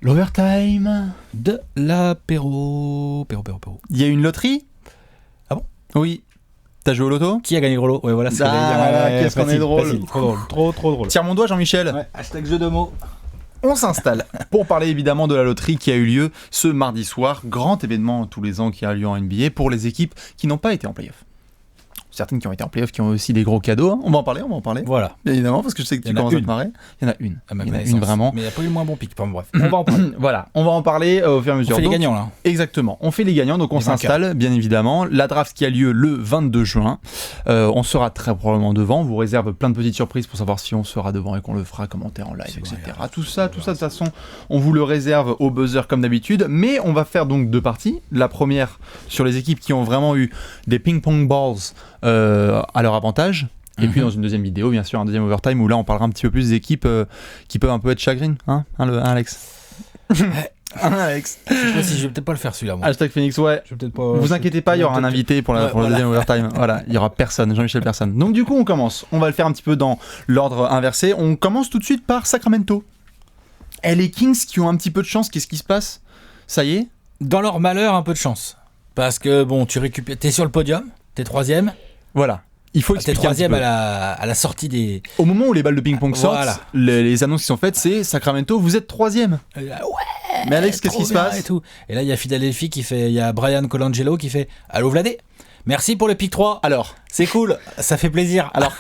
L'overtime de l'apéro. Il y a une loterie? Ah bon? Oui. T'as joué au loto? Qui a gagné le gros lot? Ouais, voilà, c'est qu'est-ce qu'on est drôle. Facile, trop drôle. Trop drôle. Tire mon doigt, Jean-Michel. Ouais, hashtag jeu de mots. On s'installe pour parler évidemment de la loterie qui a eu lieu ce mardi soir. Grand événement tous les ans qui a lieu en NBA pour les équipes qui n'ont pas été en play-off. Certaines qui ont été en play-off, qui ont aussi des gros cadeaux. Hein. On va en parler. Voilà. Bien évidemment, parce que je sais que tu commences à te marrer. Il y en a une. Il y en a une vraiment. Mais il n'y a pas eu le moins bon pic. Enfin, bref, on va en parler. Voilà, on va en parler au fur et à mesure. On fait les gagnants là. Exactement, on fait les gagnants, donc on s'installe bien évidemment. La draft qui a lieu le 22 juin. On sera très probablement devant. On vous réserve plein de petites surprises pour savoir si on sera devant et qu'on le fera commenter en live, etc. Tout ça, de toute façon, on vous le réserve au buzzer comme d'habitude. Mais on va faire donc deux parties. La première sur les équipes qui ont vraiment eu des ping-pong balls à leur avantage. Et puis dans une deuxième vidéo, bien sûr, un deuxième overtime où là on parlera un petit peu plus des équipes qui peuvent un peu être chagrines, hein, Alex. Alex. Je vais peut-être pas le faire celui-là. Moi. Hashtag Phoenix, ouais. Vous inquiétez pas, il y aura un invité pour le deuxième overtime. Voilà, il y aura personne, Jean-Michel personne. Donc du coup on commence. On va le faire un petit peu dans l'ordre inversé. On commence tout de suite par Sacramento. Et les Kings qui ont un petit peu de chance, qu'est-ce qui se passe? Ça y est? Dans leur malheur, un peu de chance. Parce que bon, t'es sur le podium, t'es troisième. Voilà. Il faut expliquer. T'es troisième à la sortie des... Au moment où les balles de ping-pong sortent, voilà. les annonces qui sont faites, c'est Sacramento, vous êtes troisième. Ouais. Mais Alex, qu'est-ce qui se passe et là, il y a Philadelphie il y a Brian Colangelo qui fait « Allô Vladé, merci pour le pick 3. » Alors, c'est cool, ça fait plaisir. Alors,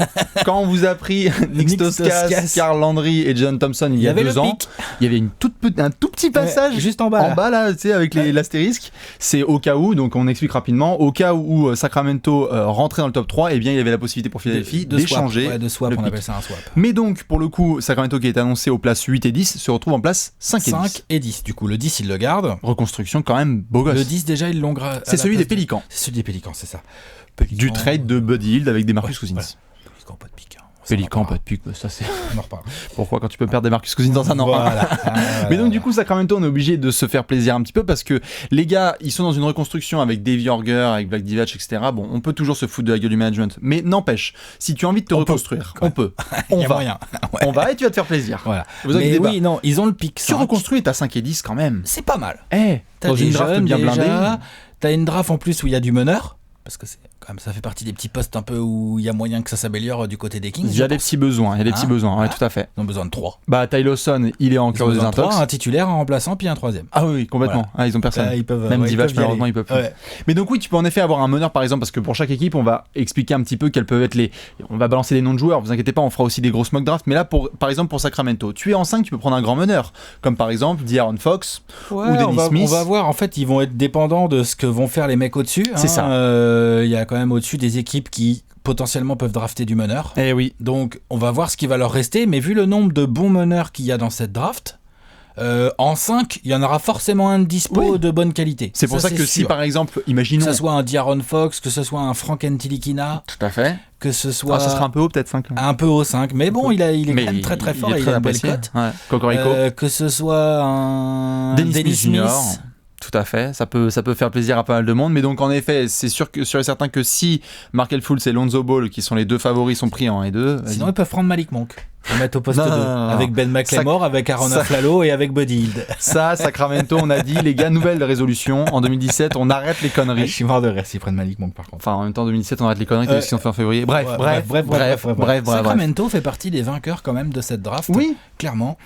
quand on vous a pris Nick Stauskas, Carl Landry et John Thompson il y a 2 ans, il y avait un tout petit passage juste en bas là, tu sais, avec l'astérisque. C'est au cas où, donc on explique rapidement, au cas où Sacramento rentrait dans le top 3, et bien il y avait la possibilité pour Philadelphie d'échanger. De swap, on appelle ça un swap. Mais donc, pour le coup, Sacramento qui est annoncé aux places 8 et 10 se retrouve en place 5 et 10. Du coup, le 10, ils le gardent. Reconstruction quand même beau gosse. Le 10, déjà, ils l'ont c'est celui des Pélicans. C'est celui des Pélicans, c'est ça. Du trade de Buddy Hield avec des Marcus Cousins. Pélican, pas de pique. Pélican, pas de pique, ça c'est... On en reparle. Pourquoi quand tu peux perdre des Marcus Cousins dans un an? Voilà. Mais donc du coup, Sacramento, on est obligé de se faire plaisir un petit peu parce que les gars, ils sont dans une reconstruction avec Davey Orger, avec Vlad Divac, etc. Bon, on peut toujours se foutre de la gueule du management, mais n'empêche, si tu as envie de te reconstruire, on peut. On va. On va et tu vas te faire plaisir. Voilà. Mais oui, non, ils ont le pic. Tu reconstruis et t'as 5 et 10 quand même. C'est pas mal. Dans une draft bien blindée. T'as une draft en plus où il y a du meneur. Parce que ça fait partie des petits postes un peu où il y a moyen que ça s'améliore du côté des Kings. Il y a des petits besoins, ouais, tout à fait. Ils ont besoin de 3. Bah, Ty Lawson, il est en cure de désintox. Un titulaire, un remplaçant, puis un troisième. Ah oui, complètement. Voilà. Ils ont personne. Même Divac, malheureusement, il peut plus. Mais donc oui, tu peux en effet avoir un meneur, par exemple, parce que pour chaque équipe, on va expliquer un petit peu quels peuvent être on va balancer les noms de joueurs, vous inquiétez pas, on fera aussi des grosses mock drafts. Mais là, par exemple, pour Sacramento, tu es en 5, tu peux prendre un grand meneur, comme par exemple De'Aaron Fox ou Dennis Smith. On va voir, en fait, ils vont être dépendants de ce que vont faire les mecs au-dessus. C'est ça. Il y a quand même au-dessus des équipes qui potentiellement peuvent drafter du meneur. Eh oui. Donc on va voir ce qui va leur rester, mais vu le nombre de bons meneurs qu'il y a dans cette draft, en 5, il y en aura forcément un de dispo de bonne qualité. C'est pour ça que si par exemple, imaginons... Que ce soit un De'Aaron Fox, que ce soit un Frank Ntilikina... Tout à fait. Que ce soit... ça sera un peu haut peut-être 5. Un peu haut 5, mais bon, il est quand même très très fort, il a une belle cote. Cocorico. Que ce soit un... Dennis Smith. Tout à fait, ça peut faire plaisir à pas mal de monde, mais donc en effet, c'est sûr et certain que si Markelle Fultz et Lonzo Ball, qui sont les deux favoris, sont pris en 1 et 2... Sinon, ils peuvent prendre Malik Monk. On mettre au poste 2, avec Ben McLemore, avec Aaron Aflalo et avec Buddy Hield. Ça, Sacramento, on a dit, les gars, nouvelle résolution, en 2017, on arrête les conneries. Je suis mort de rire s'ils prennent Malik Monk par contre. Enfin, en même temps, en 2017, on arrête les conneries, qu'est-ce qu'ils ont fait en février. Bref. Sacramento fait partie des vainqueurs quand même de cette draft. Oui. Clairement.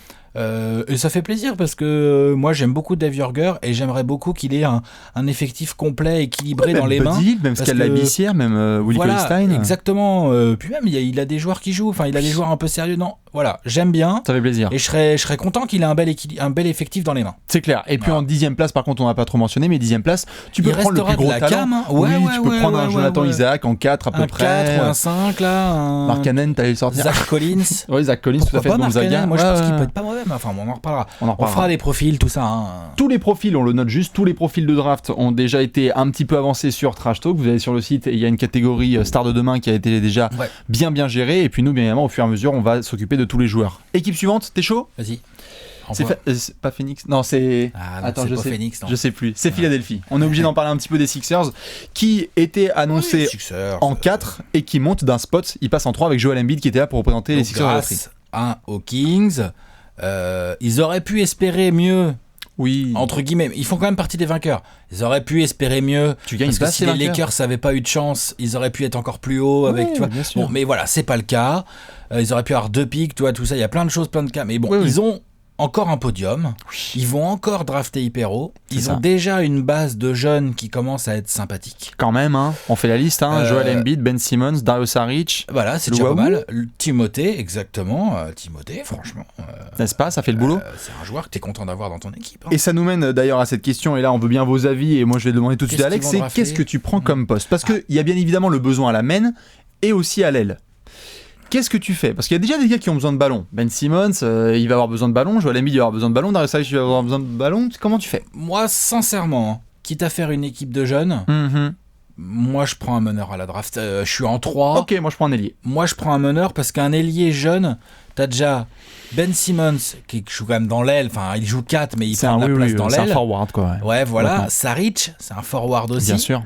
Et ça fait plaisir parce que moi j'aime beaucoup Davey Orger et j'aimerais beaucoup qu'il ait un effectif complet, équilibré dans les mains. Même Scala Bissière, même Willie Colstein. Exactement. Puis même il a des joueurs qui jouent, enfin il a des joueurs un peu sérieux. Non, voilà, j'aime bien. Ça fait plaisir. Et je serais content qu'il ait un bel effectif dans les mains. C'est clair. Et puis en 10e place, par contre, on n'a pas trop mentionné, mais 10e place, tu peux prendre le plus gros talent. Tu peux prendre un Jonathan Isaac en 4 à peu près. Un 4 ou un 5 là. Mark Cannon, t'allais le sortir. Zach Collins. Oui, Zach Collins, tout à fait. Gonzaga. Moi je pense qu'il peut être pas mauvais. Enfin, on en reparlera. On fera des profils, tout ça. Tous les profils, on le note juste, tous les profils de draft ont déjà été un petit peu avancés sur Trash Talk. Vous allez sur le site et il y a une catégorie Star de demain qui a été déjà bien gérée. Et puis nous, bien évidemment, au fur et à mesure, on va s'occuper de tous les joueurs. Équipe suivante, t'es chaud? Vas-y. C'est pas Phoenix? Non, c'est... Attends, je sais plus. C'est Philadelphie. On est obligé d'en parler un petit peu des Sixers qui étaient annoncés en 4 et qui montent d'un spot. Ils passent en 3 avec Joel Embiid qui était là pour représenter les Sixers de la aux Kings. Ils auraient pu espérer mieux Oui. Entre guillemets, ils font quand même partie des vainqueurs. Ils auraient pu espérer mieux. Tu gagnes parce que si les Lakers n'avaient pas eu de chance, ils auraient pu être encore plus haut avec, tu vois. Bien sûr. Bon, mais voilà, c'est pas le cas. Ils auraient pu avoir 2 pics, tu vois, tout ça. Il y a plein de choses, plein de cas. Mais bon, ils ont encore un podium. Oui. Ils vont encore drafter hyper haut. Ils ça. ont déjà une base de jeunes qui commence à être sympathique. Quand même, hein. On fait la liste. Hein. Joel Embiid, Ben Simmons, Dario Saric. Voilà, c'est déjà pas mal. Timothée, exactement. Timothée, franchement. N'est-ce pas? Ça fait le boulot. C'est un joueur que tu es content d'avoir dans ton équipe. Hein. Et ça nous mène d'ailleurs à cette question. Et là, on veut bien vos avis. Et moi, je vais demander tout de suite à Alex. C'est qu'est-ce que tu prends comme poste? Parce qu'il y a bien évidemment le besoin à la main et aussi à l'aile. Qu'est-ce que tu fais? Parce qu'il y a déjà des gars qui ont besoin de ballon. Ben Simmons, il va avoir besoin de ballon. Joel Embiid, il va avoir besoin de ballon. Dario Saric, il va avoir besoin de ballon. Comment tu fais? Moi, sincèrement, quitte à faire une équipe de jeunes, moi, je prends un meneur à la draft. Je suis en 3. Ok, moi, je prends un ailier. Moi, je prends un meneur parce qu'un ailier jeune, t'as déjà Ben Simmons, qui joue quand même dans l'aile. Enfin, il joue 4, mais il prend de la place dans l'aile. C'est un forward, quoi. Ouais, voilà. Saric, c'est un forward aussi. Bien sûr.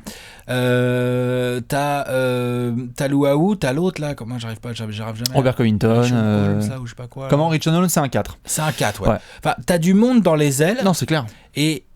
T'as Luaou, t'as l'autre là, comment j'arrive jamais. Robert Covington. Ou je sais pas quoi. Comment Rich Nolan, c'est un 4. C'est un 4, ouais. Enfin, t'as du monde dans les ailes. Non, c'est clair. Et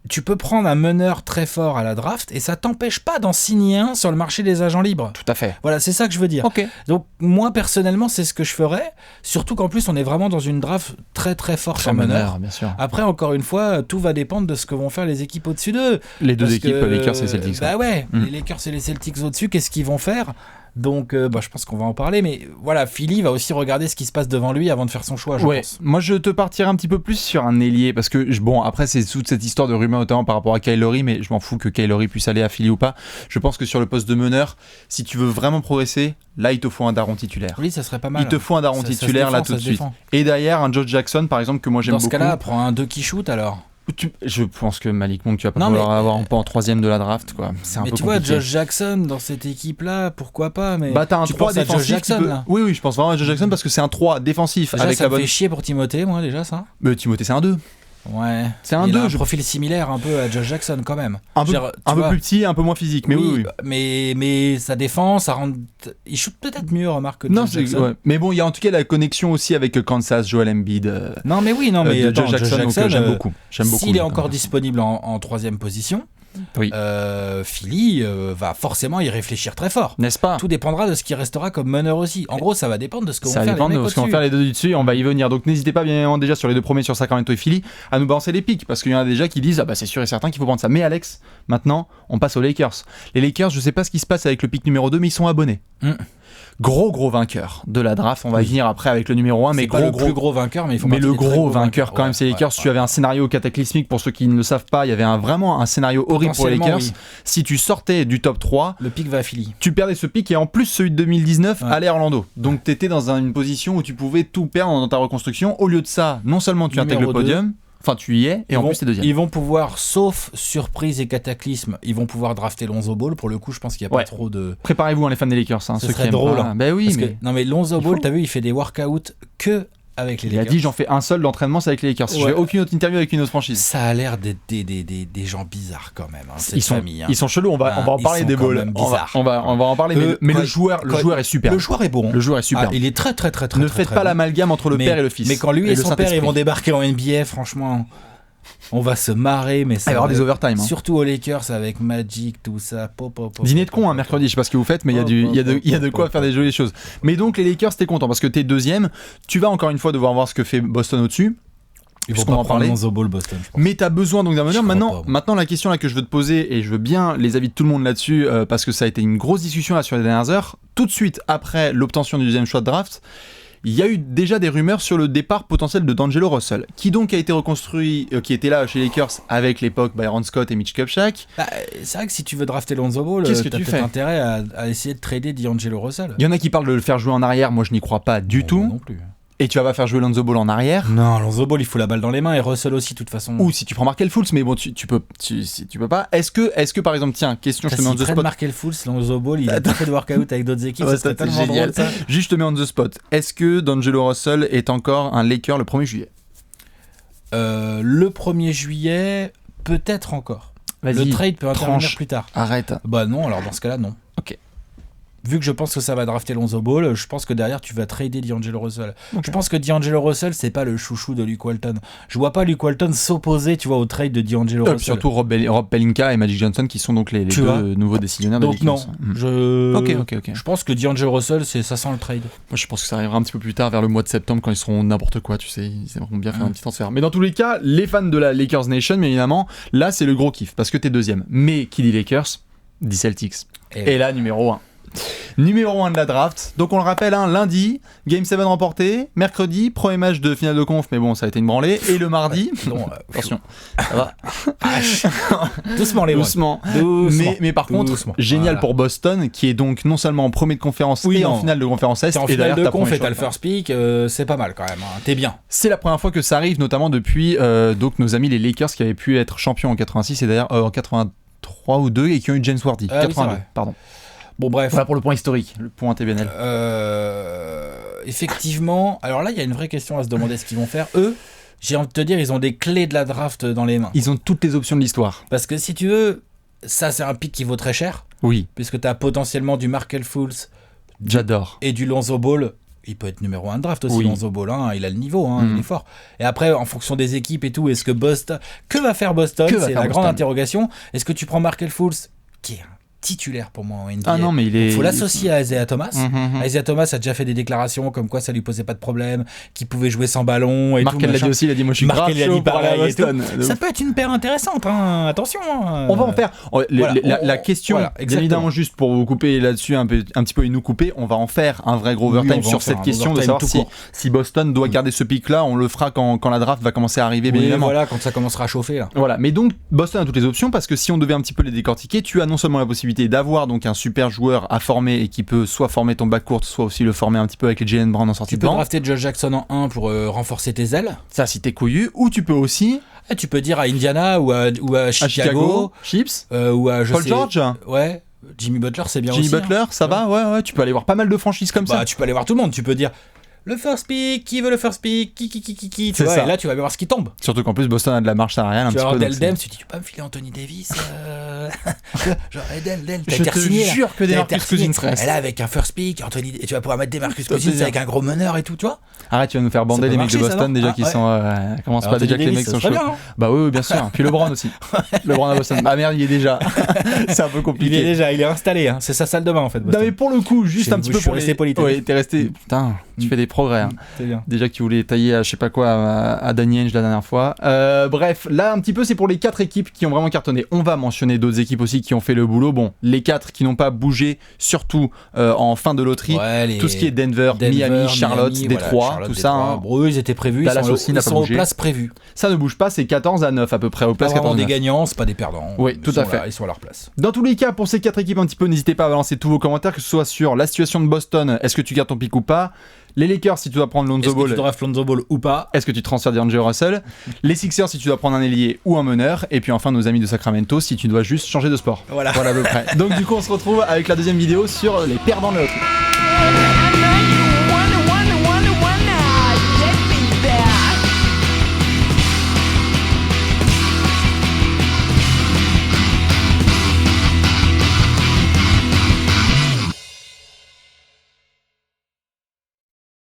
tu peux prendre un meneur très fort à la draft et ça t'empêche pas d'en signer un sur le marché des agents libres. Tout à fait. Voilà, c'est ça que je veux dire. Ok. Donc moi personnellement, c'est ce que je ferais, surtout qu'en plus on est vraiment dans une draft très très forte en meneur. Bien sûr. Après, encore une fois, tout va dépendre de ce que vont faire les équipes au-dessus d'eux. Les deux équipes, les Lakers et Celtics. Bah ouais, les Lakers et les Celtics au-dessus, qu'est-ce qu'ils vont faire? Donc, je pense qu'on va en parler, mais voilà, Philly va aussi regarder ce qui se passe devant lui avant de faire son choix, je pense. Moi, je te partirais un petit peu plus sur un ailier, parce que, après, c'est toute cette histoire de rumeur, notamment par rapport à Kyle Lowry, mais je m'en fous que Kyle Lowry puisse aller à Philly ou pas. Je pense que sur le poste de meneur, si tu veux vraiment progresser, là, il te faut un daron titulaire. Oui, ça serait pas mal. Il te faut un daron titulaire, là, tout de suite. Et derrière, un Josh Jackson, par exemple, que moi, j'aime beaucoup. Dans ce cas-là, prends un 2 qui shoot, alors. Je pense que Malik Monk, tu vas pas pouvoir avoir un peu en 3ème de la draft, quoi. C'est un peu compliqué. Mais tu vois, Josh Jackson dans cette équipe-là, pourquoi pas? Mais t'as un 3 défensif. Jackson, là. Oui, je pense vraiment à Josh Jackson parce que c'est un 3 défensif. Déjà, avec ça me fait chier pour Timothée, moi, déjà, ça. Mais Timothée, c'est un 2. Ouais. C'est un 2. Il a un profil similaire un peu à Josh Jackson quand même. Un peu plus petit, un peu moins physique, mais oui. Mais sa défense, ça rend. Il shoot peut-être mieux, remarque, que Josh Jackson. Ouais. Mais bon, il y a en tout cas la connexion aussi avec Kansas, Joel Embiid. Non, mais Josh Jackson, donc j'aime beaucoup. S'il est encore disponible en 3ème position. Oui. Philly va forcément y réfléchir très fort. N'est-ce pas? Tout dépendra de ce qui restera comme meneur aussi. En gros, ça va dépendre de ce que vont faire les mecs au-dessus. Ça va dépendre de ce qu'on va faire les deux du dessus et on va y venir. Donc n'hésitez pas, bien évidemment, déjà sur les deux premiers, sur Sacramento et Philly, à nous balancer les pics. Parce qu'il y en a déjà qui disent, c'est sûr et certain qu'il faut prendre ça. Mais Alex, maintenant, on passe aux Lakers. Les Lakers, je sais pas ce qui se passe avec le pic numéro 2, mais ils sont abonnés. Gros vainqueur de la draft. On va y venir après avec le numéro 1, mais le plus gros vainqueur, mais il faut mais le gros vainqueur quand même, c'est les Lakers. Tu avais un scénario cataclysmique pour ceux qui ne le savent pas. Il y avait vraiment un scénario horrible pour les Lakers. Oui. Si tu sortais du top 3, le pic va à Philly. Tu perdais ce pic et en plus celui de 2019 allait à Orlando. Donc tu étais dans une position où tu pouvais tout perdre dans ta reconstruction. Au lieu de ça, non seulement tu intègres le podium, enfin tu y es, et en plus t'es deuxième. Ils vont pouvoir, sauf surprise et cataclysme, ils vont pouvoir drafter Lonzo Ball. Pour le coup, je pense qu'il n'y a pas trop de... Préparez-vous, les fans des Lakers. Ce serait drôle. Ben oui, mais Lonzo Ball, t'as vu, il fait des workouts que avec les Lakers. Il a dit, j'en fais un seul d'entraînement, c'est avec les Lakers. Je fais aucune autre interview avec une autre franchise. Ça a l'air des gens bizarres quand même, cette famille. Ils sont chelous, on va en parler des balls. On va en parler, mais le joueur est super. Le joueur est bon. Le joueur est super. Il est très Ne faites pas l'amalgame entre le père et le fils. Mais quand lui et son père ils vont débarquer en NBA, franchement... On va se marrer, mais ça va y avoir des overtime. Surtout aux Lakers avec Magic, tout ça. Dîner de con, mercredi, je sais pas ce que vous faites, mais il y a de quoi faire des jolies choses. Mais donc les Lakers, t'es content parce que t'es deuxième. Tu vas encore une fois devoir voir ce que fait Boston au-dessus. Ils vont pas en parler. Lonzo Ball, Boston. Mais t'as besoin donc d'un meneur. Maintenant, la question là que je veux te poser, et je veux bien les avis de tout le monde là-dessus, parce que ça a été une grosse discussion là sur les dernières heures. Tout de suite après l'obtention du deuxième choix de draft, il y a eu déjà des rumeurs sur le départ potentiel de D'Angelo Russell, qui donc a été reconstruit, qui était là chez les Lakers avec l'époque Byron Scott et Mitch Kupchak. C'est vrai que si tu veux drafter Lonzo Ball, t'as peut-être intérêt à essayer de trader D'Angelo Russell. Il y en a qui parlent de le faire jouer en arrière, moi je n'y crois pas du tout. Non plus. Et tu vas pas faire jouer Lonzo Ball en arrière? Non, Lonzo Ball il fout la balle dans les mains et Russell aussi de toute façon. Ou si tu prends Markelle Fultz, mais bon tu peux pas. Est-ce que par exemple, tiens, question, je te mets on the spot. Markelle Fultz, Lonzo Ball, il a pas fait de workout avec d'autres équipes, ça serait tellement drôle ça. Juste je te mets on the spot. Est-ce que D'Angelo Russell est encore un Laker le 1er juillet? Le 1er juillet, peut-être encore. Le trade peut intervenir plus tard. Arrête. Bah non, alors dans ce cas-là non. Ok. vu que je pense que ça va drafter Lonzo Ball, je pense que derrière tu vas trader D'Angelo Russell. Okay. Je pense que D'Angelo Russell c'est pas le chouchou de Luke Walton. Je vois pas Luke Walton s'opposer, tu vois, au trade de D'Angelo Russell. Surtout Rob Pelinka et Magic Johnson qui sont donc les deux nouveaux décisionnaires de l'équipe. Donc non, je pense que D'Angelo Russell ça sent le trade. Moi je pense que ça arrivera un petit peu plus tard vers le mois de septembre quand ils seront n'importe quoi, tu sais, ils aimeront bien faire un petit transfert. Mais dans tous les cas, les fans de la Lakers Nation, bien évidemment, là c'est le gros kiff parce que t'es deuxième. Mais qui dit Lakers dit Celtics. Et là numéro 1. Numéro 1 de la draft. Donc on le rappelle, lundi, Game 7 remporté, mercredi, premier match de finale de conf, mais bon, ça a été une branlée, et le mardi... attention, ça va. Doucement les Doucement. Mais par contre, génial pour Boston, qui est donc non seulement en premier de conférence et en finale de conférence Est. T'es en finale de conf et t'as le first pick, c'est pas mal quand même, t'es bien. C'est la première fois que ça arrive, notamment depuis donc nos amis les Lakers qui avaient pu être champions en 86 et d'ailleurs en 83 ou 2 et qui ont eu James Worthy. 82, pardon. Bon bref. Voilà pour le point historique, le point TBNL. Effectivement, alors là il y a une vraie question à se demander ce qu'ils vont faire. Eux, j'ai envie de te dire, ils ont des clés de la draft dans les mains. Ils ont toutes les options de l'histoire. Parce que si tu veux, ça c'est un pick qui vaut très cher. Oui. Puisque tu as potentiellement du Markel Fultz. J'adore. Et du Lonzo Ball. Il peut être numéro 1 de draft aussi, Lonzo Ball, il a le niveau, il est fort. Et après, en fonction des équipes et tout, est-ce que Boston... Que va faire Boston ? C'est la grande interrogation. Est-ce que tu prends Markel Fultz, qui est un titulaire pour moi en NBA. Ah non, mais il faut l'associer à Isaiah Thomas. Isaiah Thomas a déjà fait des déclarations comme quoi ça lui posait pas de problème, qu'il pouvait jouer sans ballon et Markel tout. Markel l'a dit aussi, il a dit moi je suis grave chaud pour aller à Boston. Ça peut être une paire intéressante, attention. On va en faire. La question, bien évidemment, juste pour vous couper là-dessus un petit peu et nous couper, on va en faire un vrai gros overtime sur cette question de savoir si Boston doit garder ce pic-là. On le fera quand la draft va commencer à arriver, bien évidemment. Voilà, quand ça commencera à chauffer. Là. Voilà, mais donc Boston a toutes les options parce que si on devait un petit peu les décortiquer, tu as non seulement la possibilité d'avoir donc un super joueur à former et qui peut soit former ton backcourt, soit aussi le former un petit peu avec les Jaylen Brown en sortie de banc. Tu peux drafter Josh Jackson en 1 pour renforcer tes ailes. Ça, si t'es couillu. Ou tu peux aussi... tu peux dire à Indiana ou à Chicago. Chips. Ou à Paul George. Ouais. Jimmy Butler, c'est bien Jimmy aussi. Jimmy Butler, ça va, ouais. Tu peux aller voir pas mal de franchises comme ça. Tu peux aller voir tout le monde. Tu peux dire... Le first pick, qui veut le first pick, qui, tu vois, et là tu vas voir ce qui tombe. Surtout qu'en plus Boston a de la marche salariale un petit peu. Tu vas voir Del tu dis tu peux me filer Anthony Davis genre Del, je te jure que DeMarcus Cousins reste. Et là avec un first pick, Anthony, et tu vas pouvoir mettre DeMarcus Cousins avec un gros meneur et tout, tu vois. Arrête, tu vas nous faire bander les mecs de Boston déjà qui sont commence pas déjà que les mecs sont chauds. Bah oui, bien sûr. Puis LeBron aussi. LeBron à Boston. Ah merde, il est déjà. C'est un peu compliqué. Il est déjà, il est installé, c'est sa salle de bain en fait. Non mais pour le coup, juste un petit peu pour rester poli. Ouais, t'es resté. Putain, tu fais des progrès. Déjà que tu voulais tailler à je sais pas quoi à Danny Ainge la dernière fois. Bref, là un petit peu c'est pour les 4 équipes qui ont vraiment cartonné. On va mentionner d'autres équipes aussi qui ont fait le boulot. Bon, les 4 qui n'ont pas bougé, surtout en fin de loterie. Tout ce qui est Denver, Miami, Charlotte, Détroit, tout ça. Eux, ils étaient prévus. Dallas aussi n'a pas bougé. Ils sont aux places prévues. Ça ne bouge pas, c'est 14-9 à peu près aux places 14-9. Des gagnants, c'est pas des perdants. Oui, tout à fait. Ils sont à leur place. Dans tous les cas, pour ces 4 équipes un petit peu, n'hésitez pas à balancer tous vos commentaires, que ce soit sur la situation de Boston, est-ce que tu gardes ton pick ou pas. Les Lakers, si tu dois prendre Lonzo Ball. Est-ce que tu drafts Lonzo Ball ou pas? Est-ce que tu transfères D'Angelo Russell? Les Sixers, si tu dois prendre un ailier ou un meneur. Et puis enfin, nos amis de Sacramento, si tu dois juste changer de sport. Voilà à peu près. Donc du coup, on se retrouve avec la deuxième vidéo sur les perdants de la loterie.